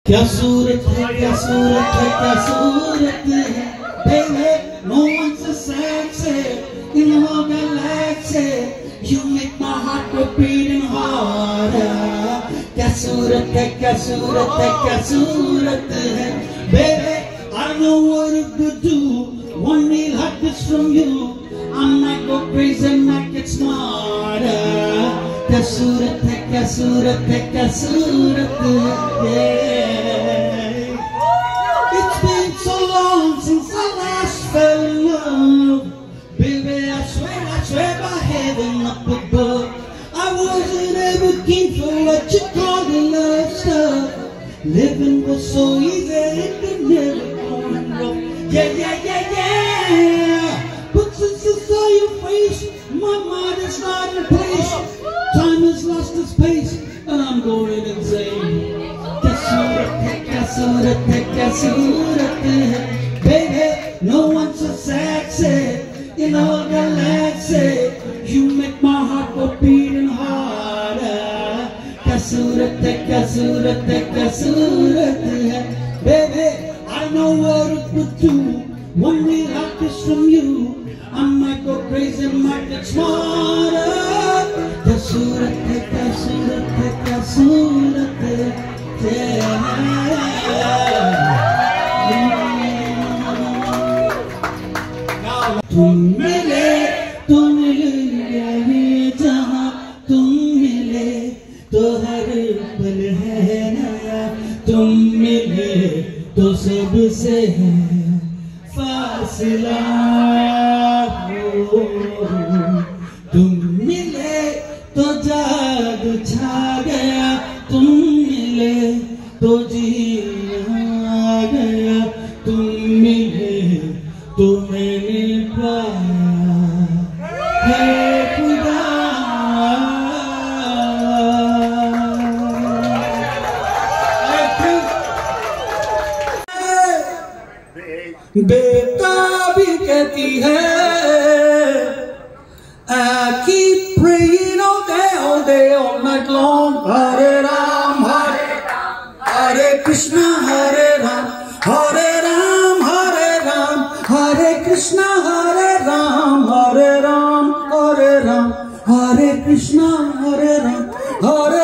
क्या सूरत है, क्या सूरत है, क्या सूरत है, baby, no one's a sexy in all galaxy. You make my heart go beating harder. क्या सूरत है, क्या सूरत है, क्या सूरत है, baby, I don't know what it could do. One meal like this from you, I might go crazy, might get smarter. क्या सूरत है, क्या सूरत है, क्या सूरत है, yeah. It's been so long since I last fell in love, baby. I swear by heaven up above, I wasn't ever keen for what you call the love stuff. Living was so easy, it could never go wrong. Yeah, yeah, yeah, yeah. But since I saw your face, my mind is not in place. Time has lost its pace, and I'm going insane. क्या सूरत है, क्या सूरत है, क्या सूरत है, baby, no one's so sexy in all galaxy. You make my heart go beating harder. क्या सूरत है, क्या सूरत है, क्या सूरत है, baby, I don't know what it would do. One real hot kiss from you, I might go crazy, might get smarter. क्या सूरत है, क्या सूरत है, क्या सूरत है, तुम मिले तो मिल गए, जहाँ तुम मिले तो हर पल है नया, तुम मिले तो सबसे है फासला हो, तुम मिले तो जादू छा गया, तुम मिले तो जीना गया, तुम मिले तो मैंने पाया है खुदा। बेटा भी कहती है I keep praying all day, all night long. Hare Ram, Hare Krishna, Hare Ram, Hare Ram, Hare Ram, Hare Krishna, Hare Ram, Hare Ram, Hare Ram, Hare Krishna, Hare Ram, Hare